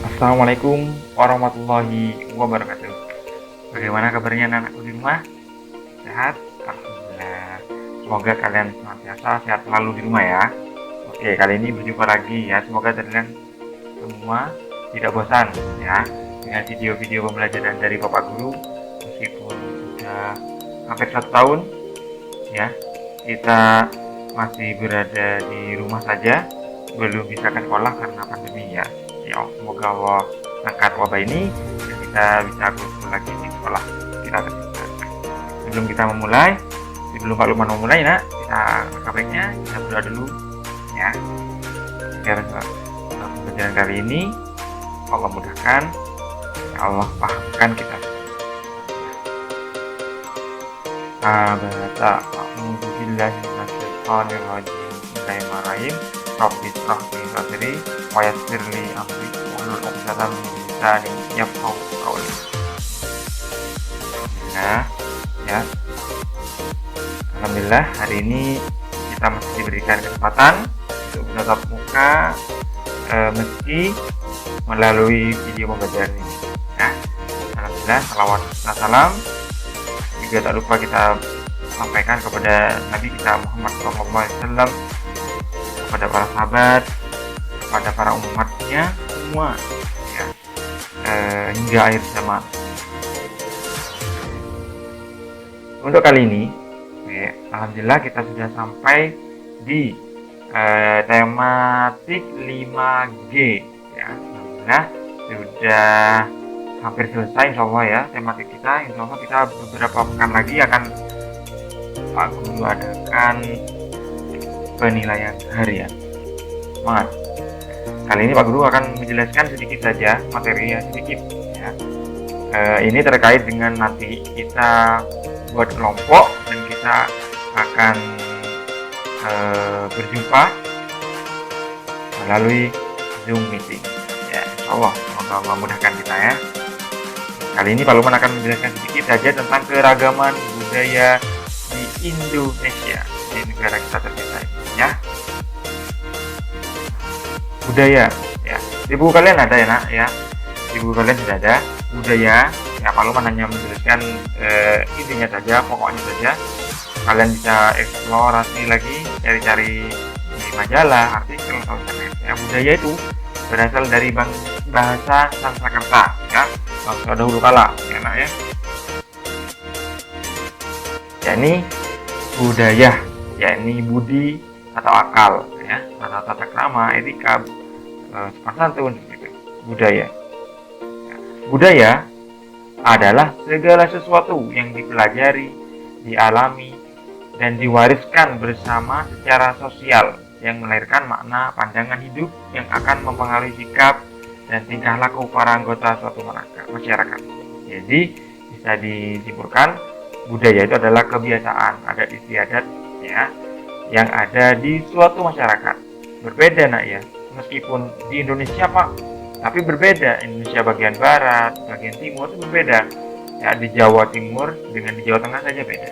Assalamualaikum warahmatullahi wabarakatuh. Bagaimana kabarnya anak-anakku di rumah? Sehat? Alhamdulillah. Semoga kalian senantiasa sehat selalu di rumah ya. Oke, kali ini berjumpa lagi ya. Semoga kalian semua tidak bosan ya dengan video-video pembelajaran dari Bapak Guru. Meskipun sudah hampir 1 tahun ya, kita masih berada di rumah saja, belum bisa ke sekolah karena pandemi ya. Ya, semoga Allah angkat wabah ini dan kita bisa kumpul lagi di sekolah kita tercinta. Sebelum kita memulai, sebelum Pak Lukman memulai, nak, kita baiknya kita berdoa dulu ya. Agar pembelajaran kali ini Allah mudahkan, ya Allah pahamkan kita. Baca a'udzu billahi minasyaitonir rajim. Bismillahirrahmanirrahim. Rabbi shrah li sadri wa yassir li amri wahlul 'uqdatam min lisani yafqahu qawli. Alhamdulillah ya. Alhamdulillah hari ini kita masih diberikan kesempatan untuk bertatap muka meski melalui video pembelajaran ini ya. Alhamdulillah, salawat dan salam juga tak lupa kita sampaikan kepada Nabi kita Muhammad SAW, kepada para sahabat, kepada para umatnya semua ya, hingga akhir zaman. Untuk kali ini ya, alhamdulillah kita sudah sampai di tematik 5G ya. Alhamdulillah sudah hampir selesai insyaallah ya tematik kita. Insyaallah kita beberapa pekan lagi akan Pak Guru adakan penilaian harian. Semangat. Kali ini Pak Guru akan menjelaskan sedikit saja materi sedikit ya. Ini terkait dengan nanti kita buat kelompok dan kita akan berjumpa melalui Zoom meeting ya. Insyaallah semoga Allah mudahkan kita ya. Kali ini Pak Lukman akan menjelaskan sedikit saja tentang keragaman budaya di Indonesia, di negara kita tercinta ini ya. Budaya ya, di buku kalian ada ya nak ya, di buku kalian sudah ada budaya ya. Pak Lukman hanya menjelaskan intinya saja, pokoknya saja. Kalian bisa eksplorasi lagi, cari-cari di majalah, artikel atau internet ya. Budaya itu berasal dari bahasa Sanskerta ya, bahasa dahulu kala ya nak ya. Yakni budaya, yakni budi atau akal ya, atau tata krama, etika, sopan santun gitu. Budaya ya. Budaya adalah segala sesuatu yang dipelajari, dialami, dan diwariskan bersama secara sosial yang melahirkan makna pandangan hidup yang akan mempengaruhi sikap dan tingkah laku para anggota suatu masyarakat. Jadi bisa disimpulkan budaya itu adalah kebiasaan, adat istiadat ya yang ada di suatu masyarakat. Berbeda nak ya, meskipun di Indonesia Pak, tapi berbeda. Indonesia bagian barat, bagian timur itu berbeda. Ya, di Jawa Timur dengan di Jawa Tengah saja beda.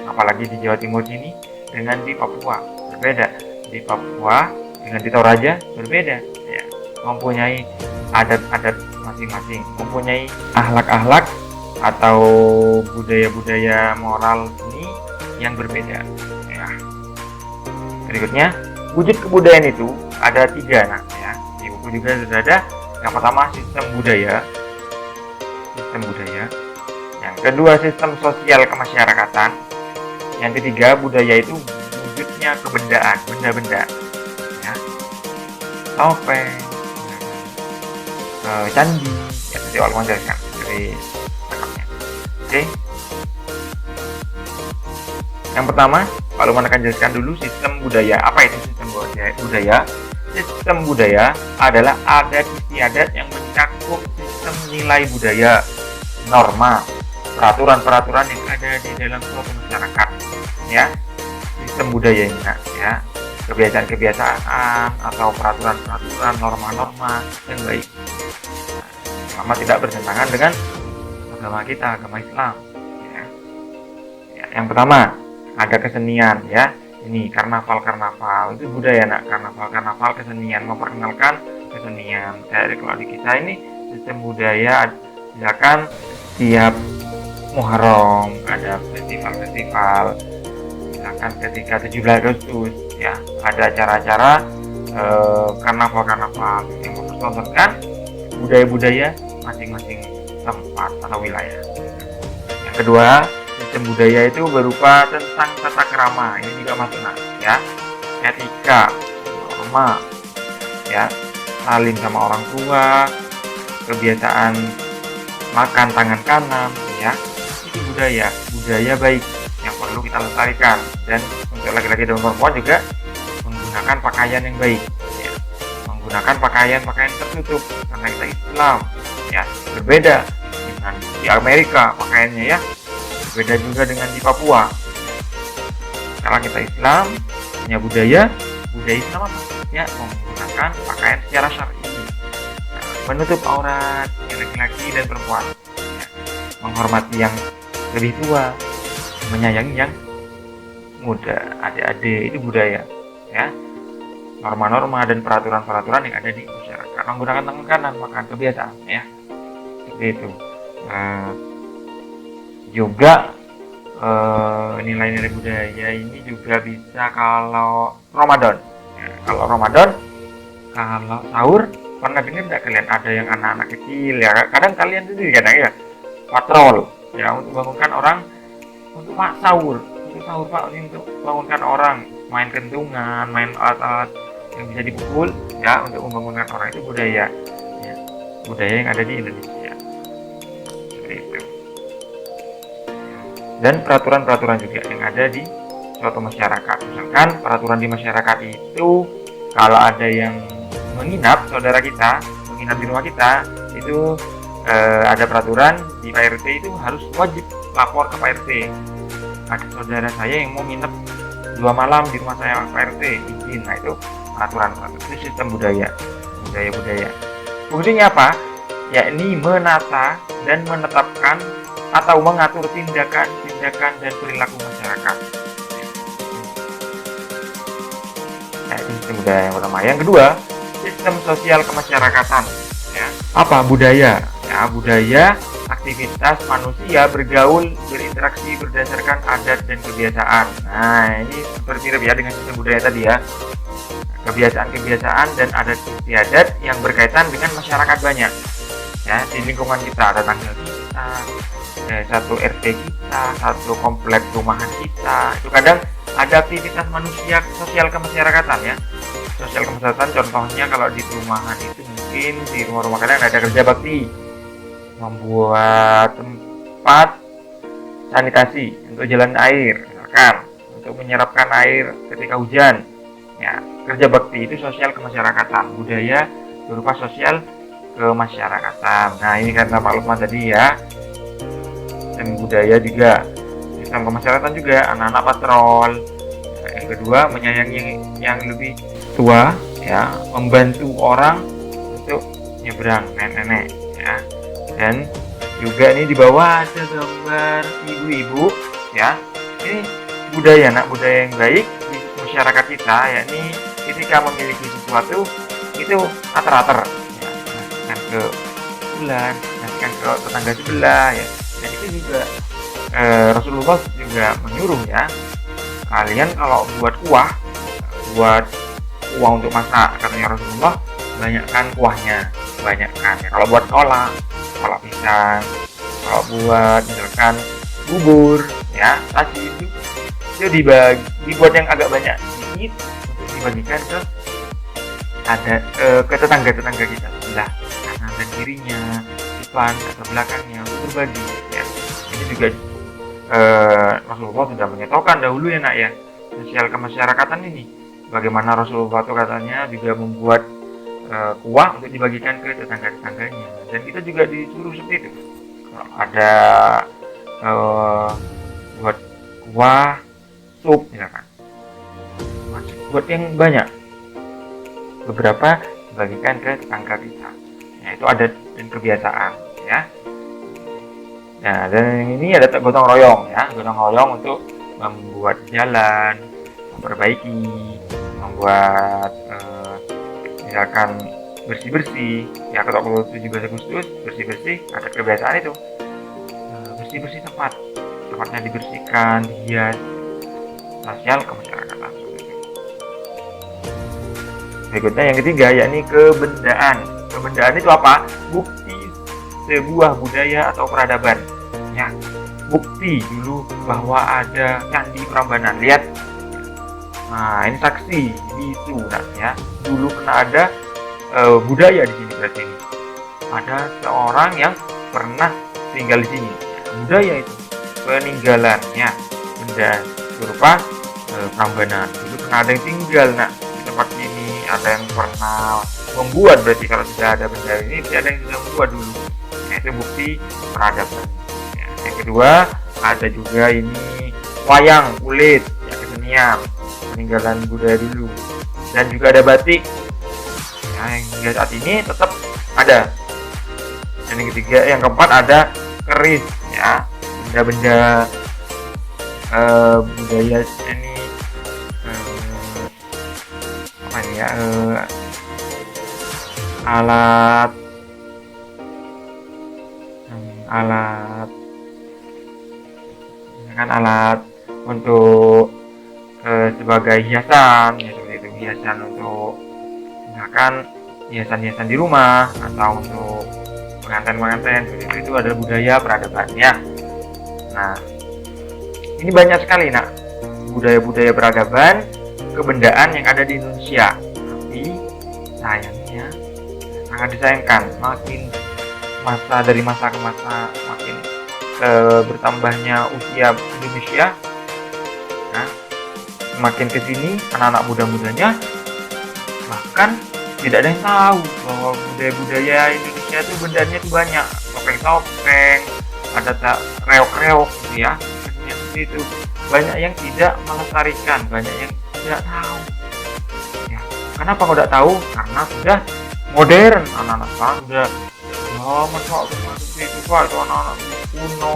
Apalagi di Jawa Timur sini dengan di Papua berbeda. Di Papua dengan di Toraja berbeda. Ya, mempunyai adat-adat masing-masing, mempunyai akhlak-akhlak atau budaya-budaya moral ini yang berbeda ya. Berikutnya, wujud kebudayaan itu ada 3 nah ya. Di buku juga sudah ada. Yang pertama sistem budaya. Yang kedua sistem sosial kemasyarakatan. Yang ketiga budaya itu wujudnya kebendaan, benda-benda ya. Topeng, candi ya, nanti Pak Lukman jelaskan dari lengkapnya. Oke. Yang pertama, Pak Lukman akan jelaskan dulu sistem budaya. Apa itu sistem budaya? Sistem budaya adalah adat istiadat yang mencakup sistem nilai budaya, norma, peraturan-peraturan yang ada di dalam suatu masyarakat ya. Sistem budaya ini ya, kebiasaan-kebiasaan atau peraturan-peraturan, norma-norma yang baik selama tidak bertentangan dengan agama kita, agama Islam ya. Yang pertama ada kesenian ya, ini karnaval itu budaya nak, karnaval kesenian, memperkenalkan kesenian. Kayak kalau di kita ini sistem budaya, misalkan tiap Muharram ada festival, misalkan ketika 17 Agustus ya ada acara-acara karnaval yang mempertontonkan budaya-budaya masing-masing tempat atau wilayah. Yang kedua, sistem budaya itu berupa tentang tata krama, ini juga masuk ya, etika, norma, ya, saling sama orang tua, kebiasaan makan tangan kanan, ya, itu budaya baik yang perlu kita lestarikan. Dan untuk laki-laki dan perempuan juga menggunakan pakaian yang baik, ya, menggunakan pakaian tertutup karena kita Islam, ya, berbeda dengan di Amerika pakaiannya, ya, berbeda juga dengan di Papua. Karena kita Islam punya budaya Islam apa? Ya, menggunakan pakaian secara syar'i, menutup aurat laki-laki dan perempuan, ya, menghormati yang lebih tua, menyayangi yang muda, adik-adik, itu budaya, ya. Norma-norma dan peraturan-peraturan yang ada di masyarakat, menggunakan tangan kanan, makan kebiasaan, ya, seperti itu. Juga nilai-nilai budaya ini juga bisa kalau Ramadan, ya, kalau sahur, pernah dengar tidak kalian ada yang anak-anak kecil, ya, kadang kalian sendiri kadang ya patrol, ya, untuk bangunkan orang untuk Pak sahur Pak, ini untuk bangunkan orang, main kentungan, main alat-alat yang bisa dipukul, ya, untuk membangunkan orang. Itu budaya, ya, budaya yang ada di Indonesia, seperti itu. Dan peraturan-peraturan juga yang ada di suatu masyarakat. Misalkan peraturan di masyarakat itu kalau ada yang menginap, saudara kita menginap di rumah kita, itu ada peraturan di Pak RT itu harus wajib lapor ke Pak RT. Ada saudara saya yang mau nginep 2 malam di rumah saya, Pak RT izin. Nah, itu peraturan itu sistem budaya. Fungsinya apa? Yakni menata dan menetapkan atau mengatur tindakan dan perilaku masyarakat. Nah, itu sistem budaya yang pertama. Yang kedua, sistem sosial kemasyarakatan. Ya. Apa budaya? Ya, budaya aktivitas manusia bergaul, berinteraksi berdasarkan adat dan kebiasaan. Nah, ini seperti ya dengan sistem budaya tadi, ya. Kebiasaan dan adat istiadat yang berkaitan dengan masyarakat banyak. Ya, di lingkungan kita, tetangga kita, satu RT kita, satu komplek rumahan kita. Itu kadang ada aktivitas manusia sosial kemasyarakatan, ya. Sosial kemasyarakatan contohnya kalau di perumahan itu mungkin di rumah-rumah kalian ada kerja bakti, membuat tempat sanitasi untuk jalan air, misalkan untuk menyerapkan air ketika hujan, ya. Kerja bakti itu sosial kemasyarakatan, budaya berupa sosial kemasyarakatan. Nah, ini karena Pak Lukman tadi, ya, dan budaya juga sistem kemasyarakatan juga anak-anak patrol. Nah, yang kedua, menyayangi yang lebih tua, ya, membantu orang untuk nyebrang, nenek-nenek, ya. Dan juga ini di bawah ada gambar ibu-ibu, ya. Ini budaya yang baik di masyarakat kita, yakni ketika memiliki sesuatu itu ater-ater, ya, ngasihkan ke bulan, ngasihkan ke tetangga sebelah, ya. Dan itu juga Rasulullah juga menyuruh, ya, kalian kalau buat kuah untuk masak, katanya Rasulullah, banyakkan kuahnya, ya. Kalau buat kolak pisang, kalau buat misalkan bubur, ya, tadi itu dibuat yang agak banyak sedikit untuk dibagikan ke tetangga kita sebelah kanan dan kirinya, depan atau belakangnya, untuk berbagi, ya. Ini juga Rasulullah sudah menyatakan dahulu, ya, nak, ya, sosial kemasyarakatan ini. Bagaimana Rasulullah itu katanya juga membuat kuah untuk dibagikan ke tetangga-tetangganya, dan kita juga disuruh seperti itu. Kalau ada buat kuah sup, misalkan, buat yang banyak, beberapa dibagikan ke tetangga kita. Ya, itu adat dan kebiasaan, ya. Nah, dan ini ada gotong royong, ya, untuk membuat jalan memperbaiki, membuat misalkan bersih-bersih ya, kalau 17 Agustus bersih-bersih, ada kebiasaan itu bersih-bersih tempatnya dibersihkan, dihias, sosial kemasyarakatan. Berikutnya yang ketiga, yakni kebendaan. Kebendaan itu apa? Bukti sebuah budaya atau peradaban ya, bukti dulu bahwa ada candi Prambanan. Lihat, nah ini saksi bisu ya, dulu pernah ada budaya di sini. Berarti ini ada seorang yang pernah tinggal di sini. Budaya itu peninggalannya benda berupa Prambanan. Dulu pernah ada yang tinggal di tempat ini, ada yang pernah membuat. Berarti kalau sudah ada benda ini, berarti ada yang sudah membuat dulu. Nah, itu bukti peradaban ya. Yang kedua, ada juga ini wayang kulit ya, kesenian peninggalan budaya dulu. Dan juga ada batik yang hingga saat ini tetap ada. Dan yang ketiga, yang keempat ada keris ya, benda-benda budaya ini apa ini ya, alat kan alat untuk sebagai hiasan ya, seperti itu, hiasan untuk misalkan hiasan-hiasan di rumah atau untuk pengantin-pengantin, itu adalah budaya peradabannya. Nah, ini banyak sekali budaya-budaya peradaban kebendaan yang ada di Indonesia. Tapi sayangnya sangat disayangkan, makin dari masa ke masa makin bertambahnya usia Indonesia, semakin kesini anak-anak muda-mudanya bahkan tidak ada yang tahu bahwa budaya-budaya Indonesia itu bendanya itu banyak, topeng-topeng, ada reok-reok gitu ya, seperti itu. Banyak yang tidak melestarikan, banyak yang tidak tahu ya. Kenapa kau tidak tahu? Karena sudah modern, anak-anak sekarang sudah masa itu Pak, itu anak-anak kuno.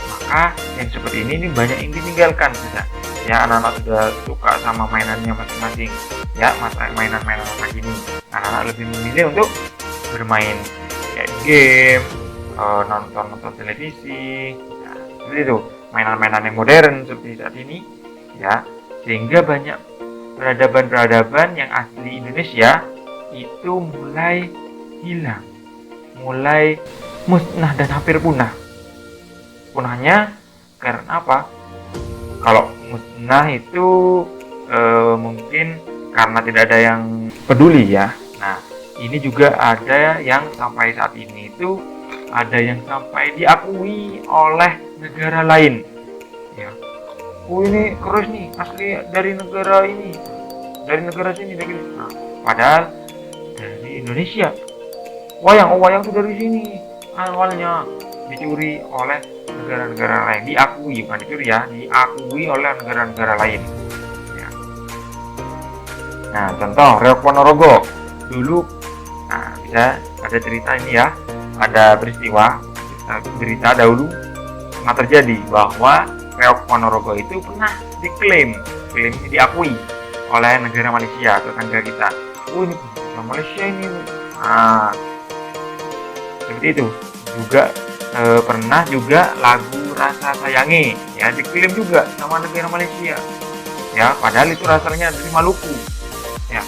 Maka yang seperti ini banyak yang ditinggalkan sudah ya, anak-anak sudah suka sama mainannya masing-masing ya, mainan-mainan masa kini. Anak-anak lebih memilih untuk bermain ya, game, nonton televisi ya, seperti itu, mainan-mainan yang modern seperti saat ini ya, sehingga banyak peradaban-peradaban yang asli Indonesia itu mulai hilang, mulai musnah dan hampir punah. Punahnya karena apa? Kalau musnah itu mungkin karena tidak ada yang peduli ya. Nah, ini juga ada yang sampai saat ini itu ada yang sampai diakui oleh negara lain ya. Oh, ini keris nih asli dari negara ini, dari negara sini. Nah, padahal dari Indonesia. Wayang itu dari sini awalnya, dicuri oleh negara-negara lain, diakui, bukan dicuri ya, diakui oleh negara-negara lain ya. Nah, contoh reok Ponorogo dulu, nah bisa ada cerita ini ya, ada peristiwa berita dahulu pernah terjadi bahwa reok Ponorogo itu pernah diklaim diakui oleh negara Malaysia, tetangga kita. Oh, ini Malaysia ini. Nah, seperti itu. Juga pernah juga lagu Rasa Sayangi ya, diklaim juga sama negara Malaysia ya, padahal itu rasanya dari Maluku ya,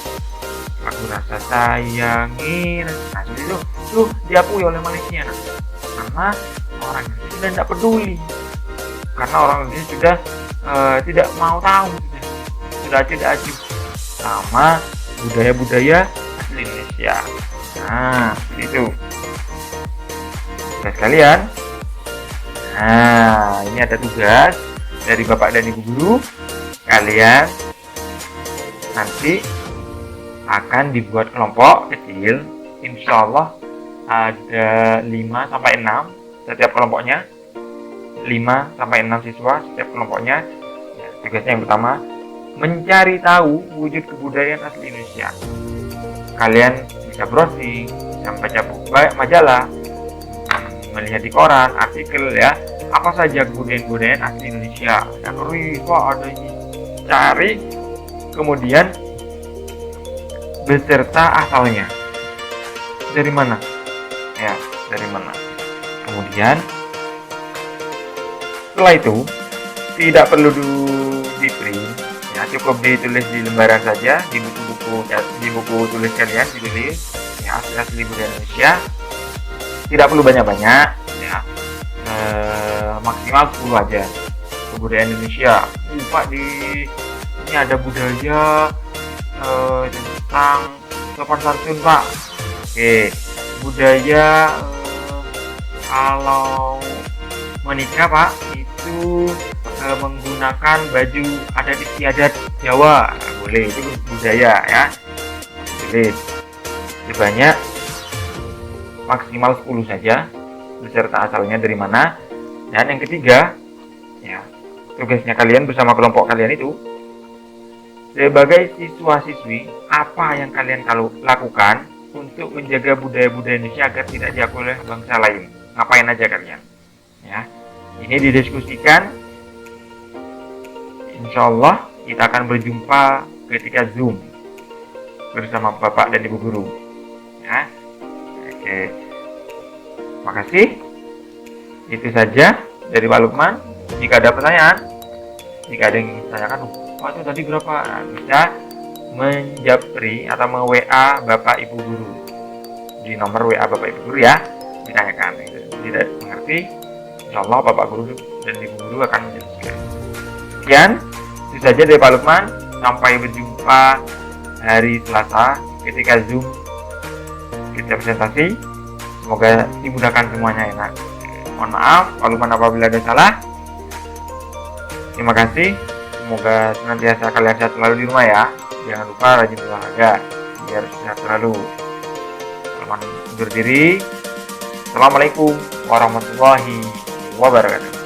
lagu Rasa Sayangi. Nah, seperti itu diakui oleh Malaysia karena orang Indonesia sudah tidak peduli, karena orang Indonesia sudah tidak mau tahu, sudah tidak acuh sama budaya-budaya asli Indonesia. Nah, seperti itu tugas kalian. Nah, ini ada tugas dari Bapak dan Ibu guru. Kalian nanti akan dibuat kelompok kecil. Insya Allah ada 5-6 setiap kelompoknya. 5-6 siswa setiap kelompoknya ya. Tugasnya yang pertama, mencari tahu wujud kebudayaan asli Indonesia. Kalian bisa browsing, bisa baca majalah, melihat di koran, artikel ya, apa saja kebudayaan-kebudayaan asli Indonesia. Ada keris, ada ini cari kemudian beserta asalnya. Dari mana? Ya, dari mana? Kemudian setelah itu tidak perlu di print, ya cukup ditulis di lembaran saja, di buku tulis kalian ditulis ya asli budaya Indonesia. Tidak perlu banyak-banyak ya, maksimal 10 aja. Kebudayaan Indonesia, Pak, ini ada budaya tentang sopan santun, Pak. Oke, budaya kalau menikah, Pak, itu menggunakan baju adat istiadat Jawa. Nah, boleh, itu budaya ya. Boleh. Sebanyak maksimal 10 saja, beserta asalnya dari mana. Dan yang ketiga, ya, tugasnya kalian bersama kelompok kalian itu sebagai siswa-siswi, apa yang kalian lakukan untuk menjaga budaya-budaya Indonesia agar tidak diakui oleh bangsa lain. Ngapain aja kalian? Ya, ini didiskusikan. Insya Allah kita akan berjumpa ketika Zoom bersama Bapak dan Ibu Guru. Ya, oke. Makasih. Itu saja dari Pak Lukman. Jika ada pertanyaan, jika ada yang ingin ditanyakan, Pak itu tadi berapa? Nah, bisa menjapri atau me-WA Bapak Ibu Guru di nomor WA Bapak Ibu Guru ya, ditanyakan. Tidak mengerti, insya Allah Bapak Guru dan Ibu Guru akan menjelaskan. Sekian, itu saja dari Pak Lukman. Sampai berjumpa hari Selasa ketika Zoom kita presentasi. Semoga dimudahkan semuanya enak. Mohon maaf Pak Lukman apabila ada salah. Terima kasih. Semoga senantiasa kalian sehat selalu di rumah ya. Jangan lupa rajin olahraga biar sehat selalu. Selamat undur diri. Assalamualaikum warahmatullahi wabarakatuh.